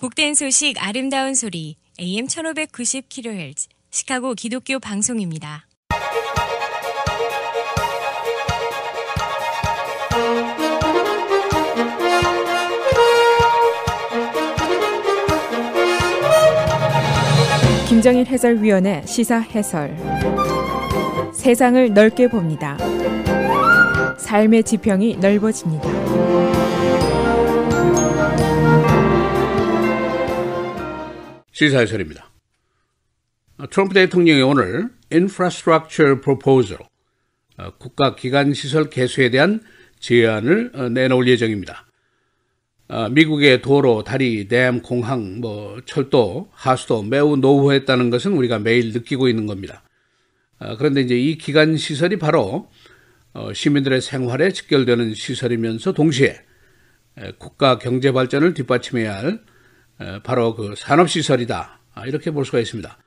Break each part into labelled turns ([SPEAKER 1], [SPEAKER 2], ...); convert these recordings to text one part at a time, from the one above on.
[SPEAKER 1] 복된 소식 아름다운 소리 AM 1590kHz 시카고 기독교 방송입니다.
[SPEAKER 2] 김정일 해설위원의 시사 해설. 세상을 넓게 봅니다. 삶의 지평이 넓어집니다.
[SPEAKER 3] 시사 해설입니다. 트럼프 대통령이 오늘 Infrastructure Proposal, 국가기관시설 개수에 대한 제안을 내놓을 예정입니다. 미국의 도로, 다리, 댐, 공항, 철도, 하수도 매우 노후했다는 것은 우리가 매일 느끼고 있는 겁니다. 그런데 이제 이 기관시설이 바로 시민들의 생활에 직결되는 시설이면서 동시에 국가 경제 발전을 뒷받침해야 할 바로 그 산업시설이다. 이렇게 볼 수가 있습니다.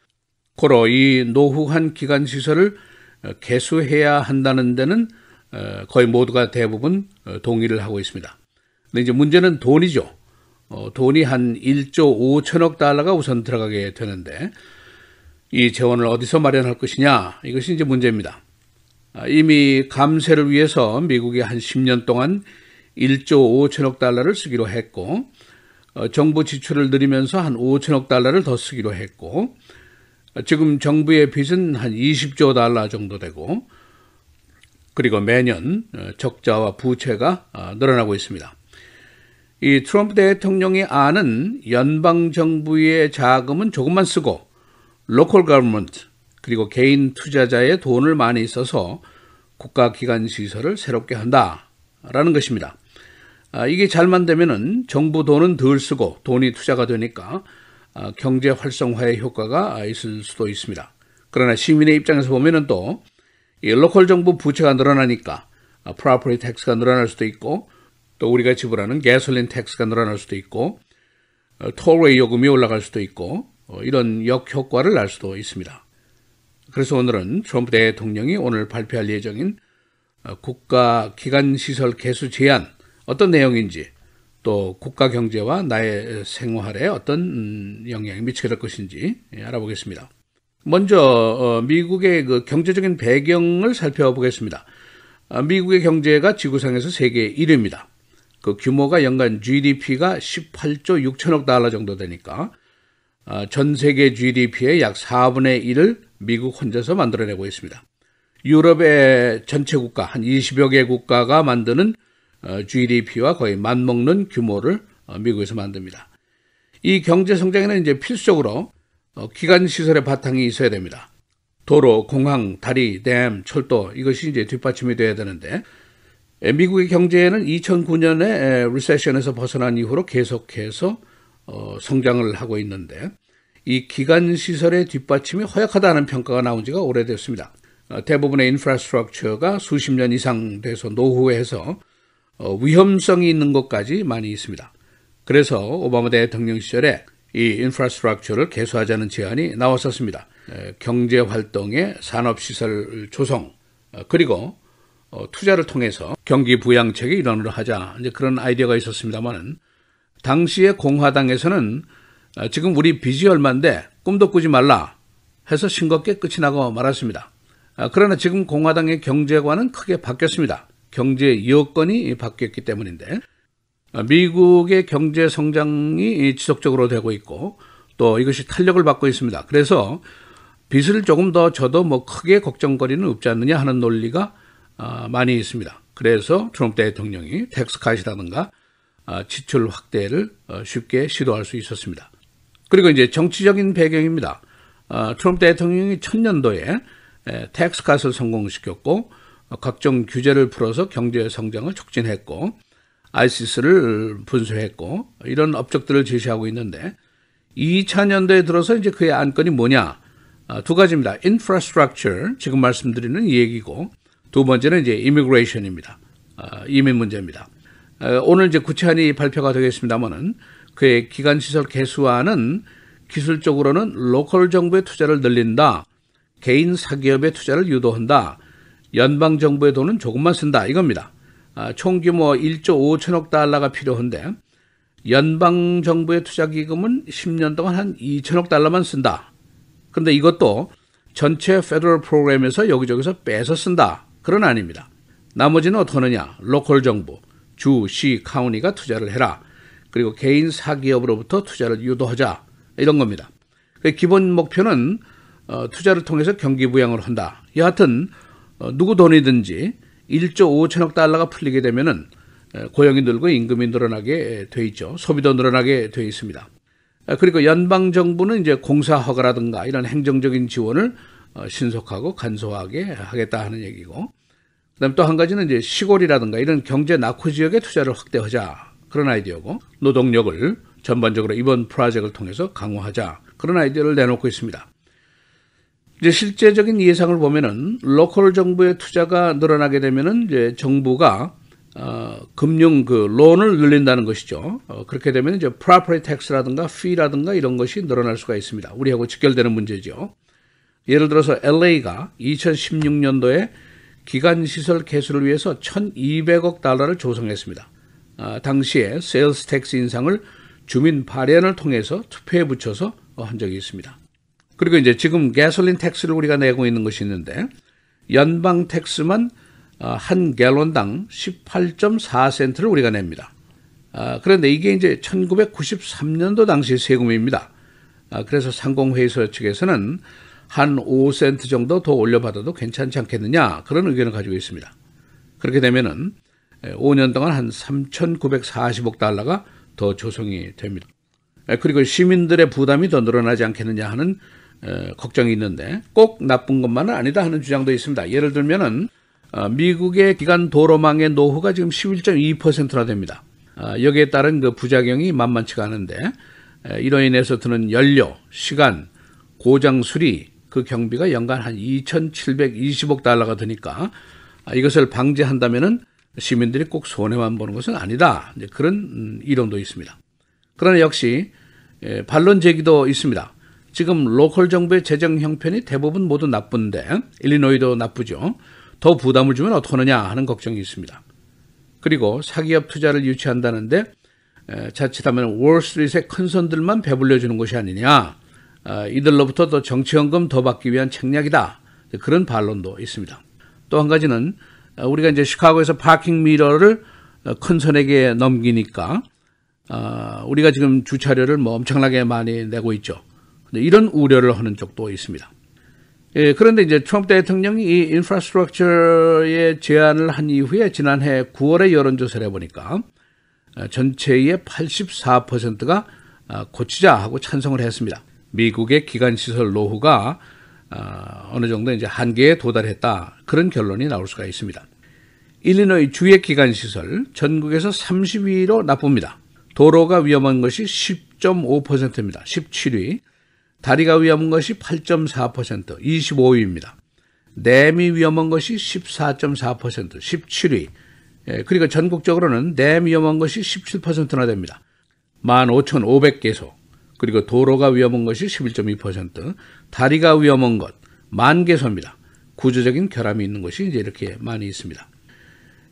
[SPEAKER 3] 고로 이 노후한 기관시설을 개수해야 한다는 데는 거의 모두가 대부분 동의를 하고 있습니다. 근데 이제 문제는 돈이죠. 돈이 한 1조 5천억 달러가 우선 들어가게 되는데 이 재원을 어디서 마련할 것이냐, 이것이 이제 문제입니다. 이미 감세를 위해서 미국이 한 10년 동안 1조 5천억 달러를 쓰기로 했고, 정부 지출을 늘리면서 한 5천억 달러를 더 쓰기로 했고, 지금 정부의 빚은 한 20조 달러 정도 되고, 그리고 매년 적자와 부채가 늘어나고 있습니다. 이 트럼프 대통령의 안은 연방정부의 자금은 조금만 쓰고 local government 그리고 개인 투자자의 돈을 많이 써서 국가기관 시설을 새롭게 한다라는 것입니다. 이게 잘만 되면은 정부 돈은 덜 쓰고 돈이 투자가 되니까 경제 활성화의 효과가 있을 수도 있습니다. 그러나 시민의 입장에서 보면은 또 이 로컬 정부 부채가 늘어나니까 property tax가 늘어날 수도 있고, 또 우리가 지불하는 gasoline tax가 늘어날 수도 있고, tollway 요금이 올라갈 수도 있고, 이런 역효과를 날 수도 있습니다. 그래서 오늘은 트럼프 대통령이 오늘 발표할 예정인 국가기관시설 개수 제안, 어떤 내용인지, 또 국가 경제와 나의 생활에 어떤 영향이 미치게 될 것인지 알아보겠습니다. 먼저 미국의 그 경제적인 배경을 살펴보겠습니다. 미국의 경제가 지구상에서 세계 1위입니다. 그 규모가 연간 GDP가 18조 6천억 달러 정도 되니까 전 세계 GDP의 약 4분의 1을 미국 혼자서 만들어내고 있습니다. 유럽의 전체 국가, 한 20여 개 국가가 만드는 GDP와 거의 맞먹는 규모를 미국에서 만듭니다. 이 경제 성장에는 이제 필수적으로 기관시설의 바탕이 있어야 됩니다. 도로, 공항, 다리, 댐, 철도, 이것이 이제 뒷받침이 돼야 되는데, 미국의 경제는 2009년에 리세션에서 벗어난 이후로 계속해서 성장을 하고 있는데, 이 기관시설의 뒷받침이 허약하다는 평가가 나온 지가 오래됐습니다. 대부분의 인프라스트럭처가 수십 년 이상 돼서 노후해서 위험성이 있는 것까지 많이 있습니다. 그래서 오바마 대통령 시절에 이 인프라스트럭처를 개수하자는 제안이 나왔었습니다. 경제활동의 산업시설 조성, 그리고 투자를 통해서 경기 부양책의 일환으로 하자, 이제 그런 아이디어가 있었습니다만은, 당시에 공화당에서는 지금 우리 빚이 얼마인데 꿈도 꾸지 말라 해서 싱겁게 끝이 나고 말았습니다. 그러나 지금 공화당의 경제관은 크게 바뀌었습니다. 경제 여건이 바뀌었기 때문인데, 미국의 경제 성장이 지속적으로 되고 있고 또 이것이 탄력을 받고 있습니다. 그래서 빚을 조금 더 져도 크게 걱정거리는 없지 않느냐 하는 논리가 많이 있습니다. 그래서 트럼프 대통령이 텍스 컷이라든가 지출 확대를 쉽게 시도할 수 있었습니다. 그리고 이제 정치적인 배경입니다. 트럼프 대통령이 1000년도에 텍스 컷을 성공시켰고, 각종 규제를 풀어서 경제 성장을 촉진했고, ISIS를 분쇄했고, 이런 업적들을 제시하고 있는데, 2000년대에 들어서 이제 그의 안건이 뭐냐? 두 가지입니다. Infrastructure, 지금 말씀드리는 이 얘기고, 두 번째는 이제 Immigration입니다. 이민 문제입니다. 오늘 이제 구체안이 발표가 되겠습니다만은, 그의 기관시설 개수안은 기술적으로는 로컬 정부의 투자를 늘린다, 개인 사기업의 투자를 유도한다, 연방정부의 돈은 조금만 쓴다, 이겁니다. 총 규모 1조 5천억 달러가 필요한데, 연방 정부의 투자 기금은 10년 동안 한 2천억 달러만 쓴다. 그런데 이것도 전체 페더럴 프로그램에서 여기저기서 빼서 쓴다. 그건 아닙니다. 나머지는 어떻게 하느냐? 로컬 정부, 주, 시, 카운티가 투자를 해라. 그리고 개인 사기업으로부터 투자를 유도하자. 이런 겁니다. 기본 목표는 투자를 통해서 경기 부양을 한다. 여하튼 누구 돈이든지 1조 5천억 달러가 풀리게 되면은 고용이 늘고 임금이 늘어나게 돼 있죠. 소비도 늘어나게 돼 있습니다. 그리고 연방 정부는 이제 공사 허가라든가 이런 행정적인 지원을 신속하고 간소하게 하겠다 하는 얘기고, 그다음 또 한 가지는 이제 시골이라든가 이런 경제 낙후 지역의 투자를 확대하자 그런 아이디어고, 노동력을 전반적으로 이번 프로젝트를 통해서 강화하자 그런 아이디어를 내놓고 있습니다. 이제 실제적인 예상을 보면은 로컬 정부의 투자가 늘어나게 되면은 이제 정부가 금융 론을 늘린다는 것이죠. 그렇게 되면 이제 property tax라든가 fee라든가 이런 것이 늘어날 수가 있습니다. 우리하고 직결되는 문제죠. 예를 들어서 LA가 2016년도에 기관시설 개수를 위해서 1,200억 달러를 조성했습니다. 당시에 세일스 텍스 인상을 주민 발의안을 통해서 투표에 붙여서 한 적이 있습니다. 그리고 이제 지금 가솔린 텍스를 우리가 내고 있는 것이 있는데, 연방 텍스만 한 갤런당 18.4센트를 우리가 냅니다. 그런데 이게 이제 1993년도 당시 세금입니다. 그래서 상공회의소 측에서는 한 5센트 정도 더 올려받아도 괜찮지 않겠느냐 그런 의견을 가지고 있습니다. 그렇게 되면은 5년 동안 한 3,940억 달러가 더 조성이 됩니다. 그리고 시민들의 부담이 더 늘어나지 않겠느냐 하는 걱정이 있는데, 꼭 나쁜 것만은 아니다 하는 주장도 있습니다. 예를 들면은 미국의 기간 도로망의 노후가 지금 11.2%나 됩니다. 여기에 따른 그 부작용이 만만치가 않은데, 이로 인해서 드는 연료, 시간, 고장 수리 그 경비가 연간 한 2,720억 달러가 드니까 이것을 방지한다면은 시민들이 꼭 손해만 보는 것은 아니다. 그런 이론도 있습니다. 그러나 역시 반론 제기도 있습니다. 지금 로컬 정부의 재정 형편이 대부분 모두 나쁜데, 일리노이도 나쁘죠. 더 부담을 주면 어떡하느냐 하는 걱정이 있습니다. 그리고 사기업 투자를 유치한다는데 자칫하면 월스트리트의 큰 손들만 배불려 주는 것이 아니냐, 이들로부터 더 정치연금 더 받기 위한 책략이다, 그런 반론도 있습니다. 또 한 가지는 우리가 이제 시카고에서 파킹 미러를 큰 손에게 넘기니까 우리가 지금 주차료를 엄청나게 많이 내고 있죠. 이런 우려를 하는 쪽도 있습니다. 그런데 이제 트럼프 대통령이 이 인프라스트럭처의 제안을 한 이후에 지난해 9월에 여론조사를 해보니까 전체의 84%가 고치자 하고 찬성을 했습니다. 미국의 기관시설 노후가 어느 정도 이제 한계에 도달했다, 그런 결론이 나올 수가 있습니다. 일리노이 주의 기관시설 전국에서 30위로 나쁩니다. 도로가 위험한 것이 10.5%입니다. 17위. 다리가 위험한 것이 8.4%, 25위입니다. 댐이 위험한 것이 14.4%, 17위. 그리고 전국적으로는 댐 위험한 것이 17%나 됩니다. 15,500개소. 그리고 도로가 위험한 것이 11.2%, 다리가 위험한 것 10,000개소입니다. 구조적인 결함이 있는 것이 이제 이렇게 많이 있습니다.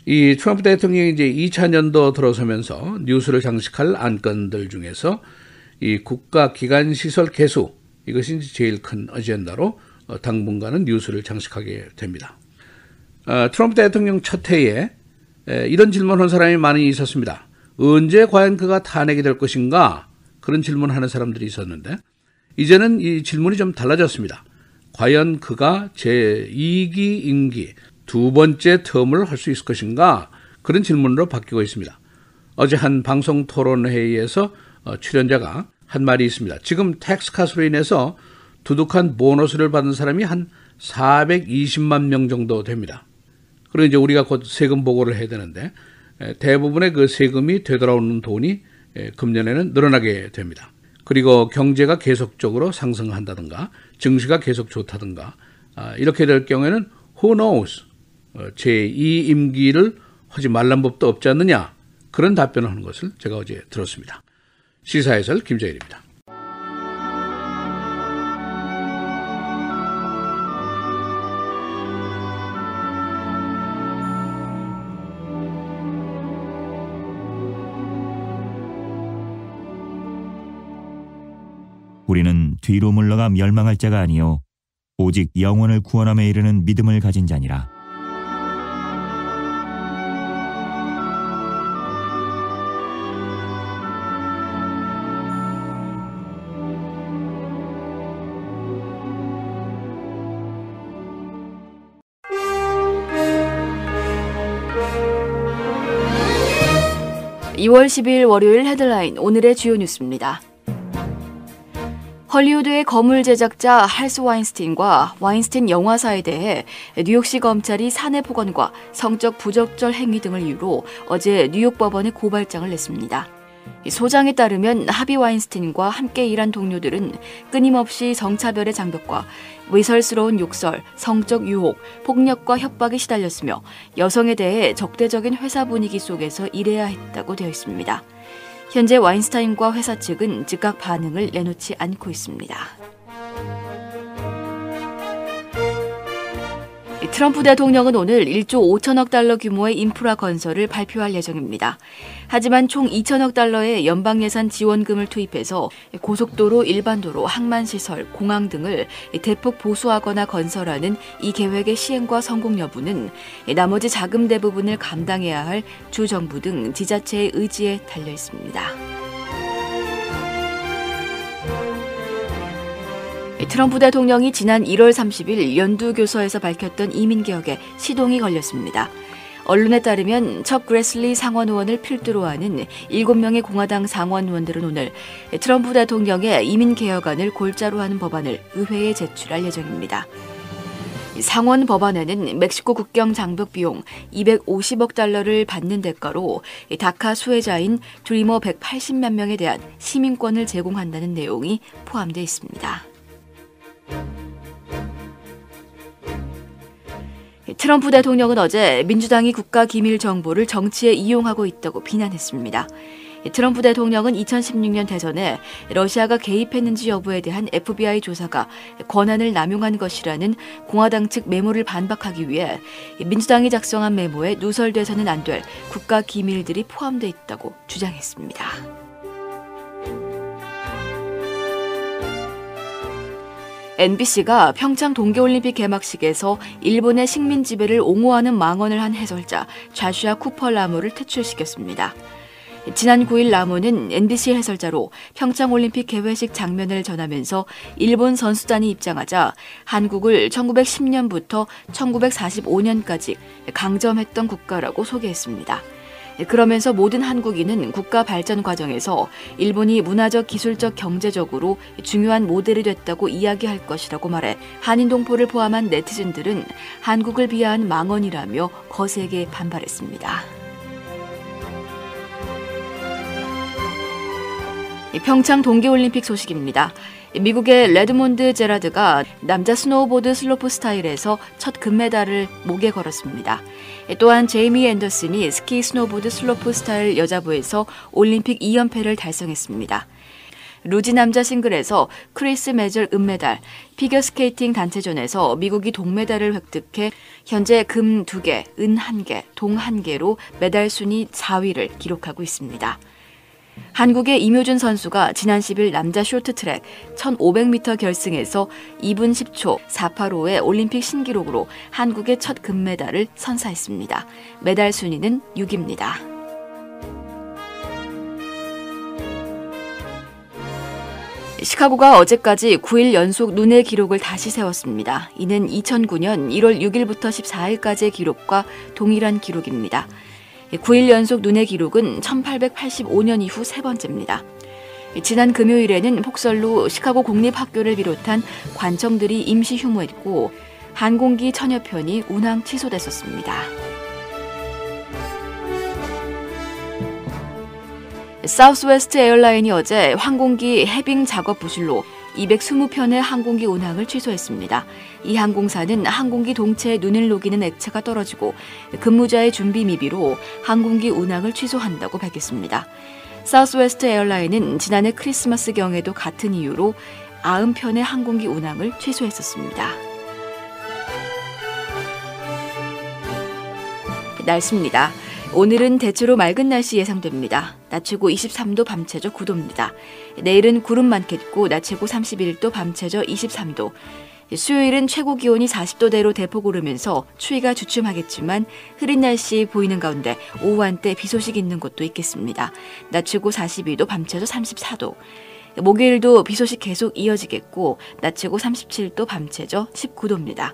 [SPEAKER 3] 이 트럼프 대통령이 이제 2000년도 들어서면서 뉴스를 장식할 안건들 중에서 이 국가 기관 시설 개수, 이것이 이제 제일 큰 어젠다로 당분간은 뉴스를 장식하게 됩니다. 트럼프 대통령 첫 해에 이런 질문을 한 사람이 많이 있었습니다. 언제 과연 그가 탄핵이 될 것인가? 그런 질문을 하는 사람들이 있었는데, 이제는 이 질문이 좀 달라졌습니다. 과연 그가 제2기 임기 두 번째 텀을 할 수 있을 것인가? 그런 질문으로 바뀌고 있습니다. 어제 한 방송 토론 회의에서 출연자가 한 말이 있습니다. 지금 텍스 컷으로 인해서 두둑한 보너스를 받은 사람이 한 420만 명 정도 됩니다. 그리고 이제 우리가 곧 세금 보고를 해야 되는데, 대부분의 그 세금이 되돌아오는 돈이 금년에는 늘어나게 됩니다. 그리고 경제가 계속적으로 상승한다든가 증시가 계속 좋다든가 이렇게 될 경우에는 who knows, 제2 임기를 하지 말란 법도 없지 않느냐, 그런 답변을 하는 것을 제가 어제 들었습니다. 시사해설 김정일입니다.
[SPEAKER 4] 우리는 뒤로 물러가 멸망할 자가 아니요 오직 영혼을 구원함에 이르는 믿음을 가진 자니라.
[SPEAKER 5] (2월 12일) 월요일 헤드라인 오늘의 주요 뉴스입니다. 헐리우드의 거물 제작자 할스 와인스틴과 와인스틴 영화사에 대해 뉴욕시 검찰이 사내 폭언과 성적 부적절 행위 등을 이유로 어제 뉴욕 법원에 고발장을 냈습니다. 소장에 따르면 하비 와인스틴과 함께 일한 동료들은 끊임없이 성차별의 장벽과 외설스러운 욕설, 성적 유혹, 폭력과 협박에 시달렸으며 여성에 대해 적대적인 회사 분위기 속에서 일해야 했다고 되어 있습니다. 현재 와인스타인과 회사 측은 즉각 반응을 내놓지 않고 있습니다. 트럼프 대통령은 오늘 1조 5천억 달러 규모의 인프라 건설을 발표할 예정입니다. 하지만 총 2천억 달러의 연방 예산 지원금을 투입해서 고속도로, 일반도로, 항만시설, 공항 등을 대폭 보수하거나 건설하는 이 계획의 시행과 성공 여부는 나머지 자금 대부분을 감당해야 할 주 정부 등 지자체의 의지에 달려 있습니다. 트럼프 대통령이 지난 1월 30일 연두교서에서 밝혔던 이민개혁에 시동이 걸렸습니다. 언론에 따르면 척 그래슬리 상원 의원을 필두로 하는 7명의 공화당 상원 의원들은 오늘 트럼프 대통령의 이민개혁안을 골자로 하는 법안을 의회에 제출할 예정입니다. 상원 법안에는 멕시코 국경 장벽 비용 250억 달러를 받는 대가로 다카 수혜자인 드리머 180만 명에 대한 시민권을 제공한다는 내용이 포함되어 있습니다. 트럼프 대통령은 어제 민주당이 국가 기밀 정보를 정치에 이용하고 있다고 비난했습니다. 트럼프 대통령은 2016년 대선에 러시아가 개입했는지 여부에 대한 FBI 조사가 권한을 남용한 것이라는 공화당 측 메모를 반박하기 위해 민주당이 작성한 메모에 누설돼서는 안 될 국가 기밀들이 포함되어 있다고 주장했습니다. NBC가 평창 동계올림픽 개막식에서 일본의 식민 지배를 옹호하는 망언을 한 해설자 좌슈아 쿠퍼 라모를 퇴출시켰습니다. 지난 9일 라모는 NBC 해설자로 평창올림픽 개회식 장면을 전하면서 일본 선수단이 입장하자 한국을 1910년부터 1945년까지 강점했던 국가라고 소개했습니다. 그러면서 모든 한국인은 국가 발전 과정에서 일본이 문화적, 기술적, 경제적으로 중요한 모델이 됐다고 이야기할 것이라고 말해 한인 동포를 포함한 네티즌들은 한국을 비하한 망언이라며 거세게 반발했습니다. 평창 동계올림픽 소식입니다. 미국의 레드몬드 제라드가 남자 스노우보드 슬로프 스타일에서 첫 금메달을 목에 걸었습니다. 또한 제이미 앤더슨이 스키 스노보드 슬로프 스타일 여자부에서 올림픽 2연패를 달성했습니다. 루지 남자 싱글에서 크리스 메절 은메달, 피겨스케이팅 단체전에서 미국이 동메달을 획득해 현재 금 2개, 은 1개, 동 1개로 메달 순위 4위를 기록하고 있습니다. 한국의 임효준 선수가 지난 10일 남자 쇼트트랙 1500m 결승에서 2분 10초 485의 올림픽 신기록으로 한국의 첫 금메달을 선사했습니다. 메달 순위는 6위입니다. 시카고가 어제까지 9일 연속 눈의 기록을 다시 세웠습니다. 이는 2009년 1월 6일부터 14일까지의 기록과 동일한 기록입니다. 9일 연속 눈의 기록은 1885년 이후 세 번째입니다. 지난 금요일에는 폭설로 시카고 공립학교를 비롯한 관청들이 임시 휴무했고 항공기 천여 편이 운항 취소됐었습니다. 사우스웨스트 에어라인이 어제 항공기 해빙 작업 부실로 220편의 항공기 운항을 취소했습니다. 이 항공사는 항공기 동체에 눈을 녹이는 액체가 떨어지고 근무자의 준비 미비로 항공기 운항을 취소한다고 밝혔습니다. 사우스웨스트 에어라인은 지난해 크리스마스경에도 같은 이유로 90편의 항공기 운항을 취소했었습니다. 날씨입니다. 오늘은 대체로 맑은 날씨 예상됩니다. 낮 최고 23도, 밤 최저 9도입니다. 내일은 구름 많겠고 낮 최고 31도, 밤 최저 23도. 수요일은 최고 기온이 40도대로 대폭 오르면서 추위가 주춤하겠지만 흐린 날씨 보이는 가운데 오후 한때 비 소식 있는 곳도 있겠습니다. 낮 최고 42도, 밤 최저 34도. 목요일도 비 소식 계속 이어지겠고 낮 최고 37도, 밤 최저 19도입니다.